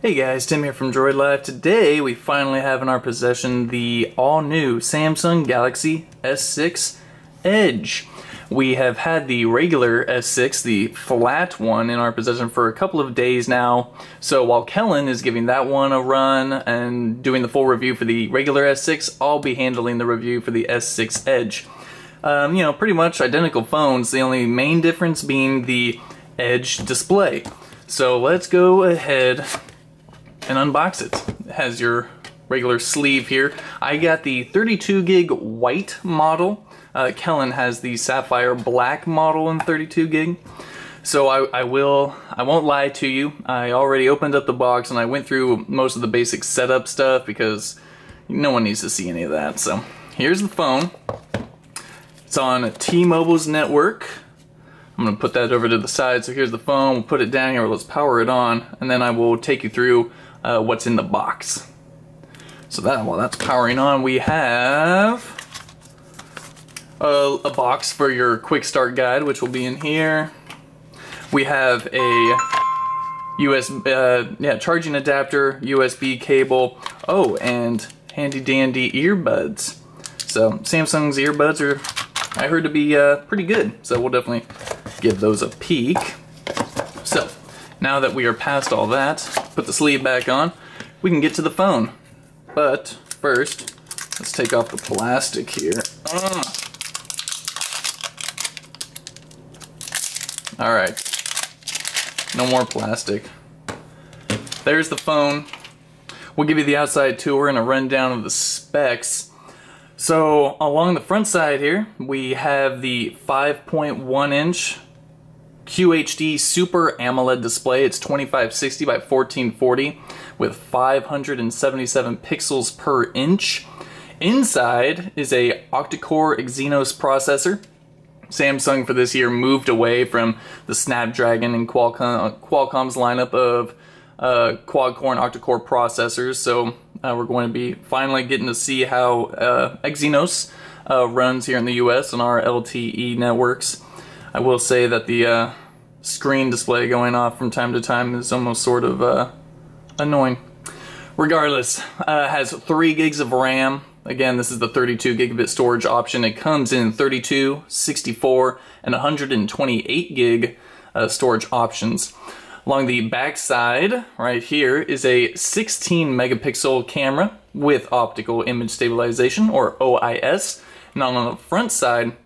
Hey guys, Tim here from Droid Life. Today we finally have in our possession the all-new Samsung Galaxy S6 Edge. We have had the regular S6, the flat one, in our possession for a couple of days now. So while Kellen is giving that one a run and doing the full review for the regular S6, I'll be handling the review for the S6 Edge. You know, pretty much identical phones, the only main difference being the Edge display. So let's go ahead and unbox it. It has your regular sleeve here. I got the 32 gig white model. Kellen has the sapphire black model in 32 gig. So I won't lie to you. I already opened up the box and I went through most of the basic setup stuff because no one needs to see any of that. So here's the phone. It's on T-Mobile's network. I'm gonna put that over to the side. So here's the phone. We'll put it down here. Let's power it on, and then I will take you through what's in the box. So while that's powering on, we have a box for your quick start guide, which will be in here. We have a charging adapter, USB cable. Oh, and handy dandy earbuds. So Samsung's earbuds are, I heard, to be pretty good. So we'll definitely give those a peek. So now that we are past all that, put the sleeve back on, we can get to the phone. But first, let's take off the plastic here. Alright, no more plastic. There's the phone. We'll give you the outside tour and a rundown of the specs. So along the front side here, we have the 5.1 inch QHD Super AMOLED display. It's 2560 by 1440 with 577 pixels per inch. Inside is a octa-core Exynos processor. Samsung for this year moved away from the Snapdragon and Qualcomm's lineup of quad-core and octa-core processors, so we're going to be finally getting to see how Exynos runs here in the US on our LTE networks. I will say that the screen display going off from time to time is almost sort of annoying. Regardless, has 3 gigs of RAM. Again, this is the 32 gigabit storage option. It comes in 32, 64, and 128 gig storage options. Along the back side, right here, is a 16 megapixel camera with optical image stabilization, or OIS. And on the front side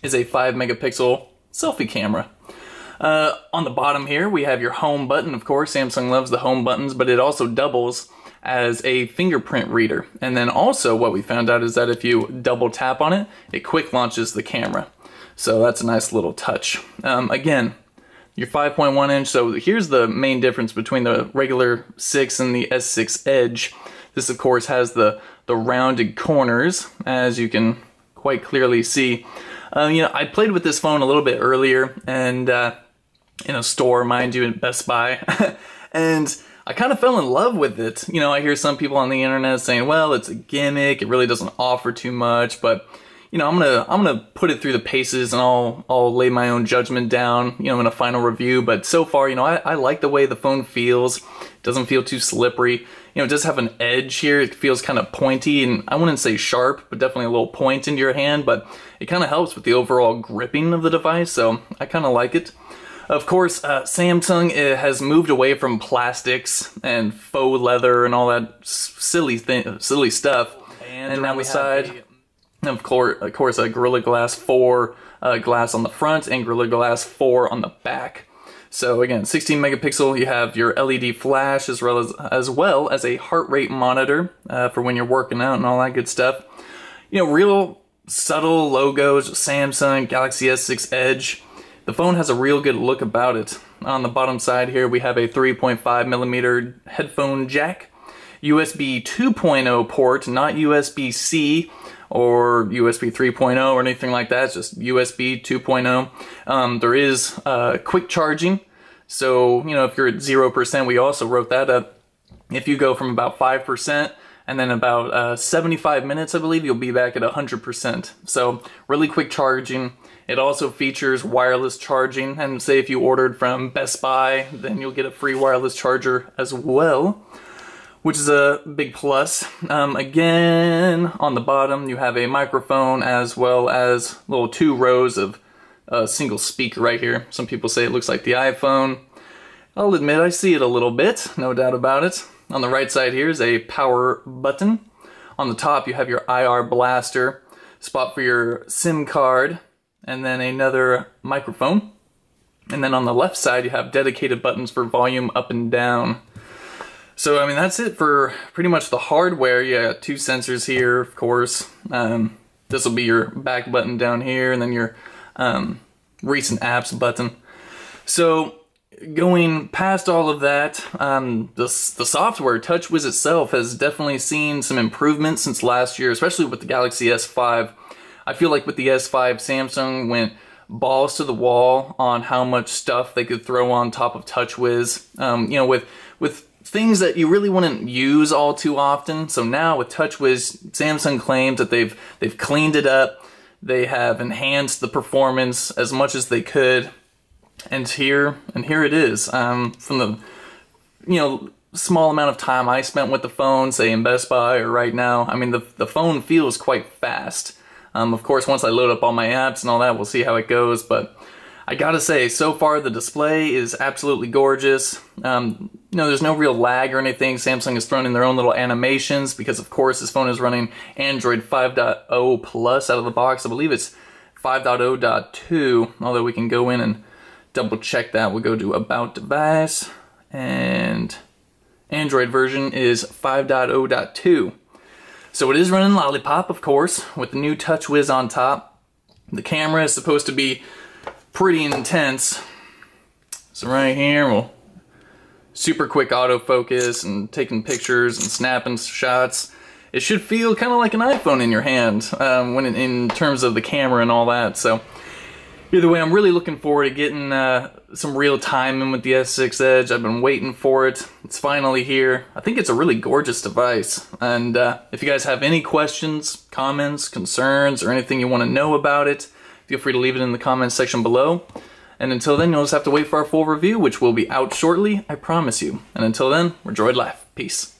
is a 5 megapixel selfie camera. On the bottom here, we have your home button. Of course, Samsung loves the home buttons, but it also doubles as a fingerprint reader. And then also what we found out is that if you double tap on it, it quick launches the camera. So that's a nice little touch. Again, your 5.1 inch, so here's the main difference between the regular 6 and the S6 Edge. This of course has the rounded corners, as you can quite clearly see. You know, I played with this phone a little bit earlier and in a store, mind you, at Best Buy, and I kind of fell in love with it. You know, I hear some people on the internet saying, well, it's a gimmick, it really doesn't offer too much, but you know, I'm gonna put it through the paces and I'll lay my own judgment down, you know, in a final review. But so far, you know, I like the way the phone feels. It doesn't feel too slippery. You know, it does have an edge here. It feels kind of pointy, and I wouldn't say sharp, but definitely a little point into your hand, but it kind of helps with the overall gripping of the device, so I kind of like it. Of course, Samsung has moved away from plastics and faux leather and all that silly stuff. And now we side, of course, a Gorilla Glass 4 glass on the front and Gorilla Glass 4 on the back. So again, 16 megapixel, you have your LED flash as well as a heart rate monitor for when you're working out and all that good stuff. You know, real subtle logos, Samsung, Galaxy S6 Edge. The phone has a real good look about it. On the bottom side here, we have a 3.5 millimeter headphone jack, USB 2.0 port, not USB-C or USB 3.0 or anything like that. It's just USB 2.0. There is quick charging, so you know, if you're at 0%, we also wrote that up. If you go from about 5% and then about 75 minutes, I believe, you'll be back at 100%. So really quick charging. It also features wireless charging, and say if you ordered from Best Buy, then you'll get a free wireless charger as well, which is a big plus. Again, on the bottom you have a microphone as well as little 2 rows of a single speaker right here. Some people say it looks like the iPhone. I'll admit I see it a little bit, no doubt about it. On the right side here is a power button. On the top you have your IR blaster, spot for your SIM card, and then another microphone. And then on the left side you have dedicated buttons for volume up and down. So I mean that's it for pretty much the hardware. You got 2 sensors here, of course. This will be your back button down here, and then your recent apps button. So going past all of that, the software, TouchWiz itself, has definitely seen some improvements since last year, especially with the Galaxy S5. I feel like with the S5, Samsung went balls to the wall on how much stuff they could throw on top of TouchWiz. You know, with things that you really wouldn't use all too often. So now with TouchWiz, Samsung claims that they've cleaned it up. They have enhanced the performance as much as they could. And here it is. From the small amount of time I spent with the phone, say in Best Buy or right now, I mean the phone feels quite fast. Of course, once I load up all my apps and all that, we'll see how it goes, but I gotta say, so far the display is absolutely gorgeous. There's no real lag or anything. Samsung has thrown in their own little animations because, of course, this phone is running Android 5.0 Plus out of the box. I believe it's 5.0.2, although we can go in and double check that. We'll go to About Device, and Android version is 5.0.2. So it is running Lollipop, of course, with the new TouchWiz on top. The camera is supposed to be pretty intense. So right here, we'll super quick autofocus and taking pictures and snapping shots. It should feel kind of like an iPhone in your hand in terms of the camera and all that. So either way, I'm really looking forward to getting some real time in with the S6 Edge. I've been waiting for it. It's finally here. I think it's a really gorgeous device. And if you guys have any questions, comments, concerns, or anything you want to know about it, feel free to leave it in the comments section below. And until then, you'll just have to wait for our full review, which will be out shortly, I promise you. And until then, we're Droid Life. Peace.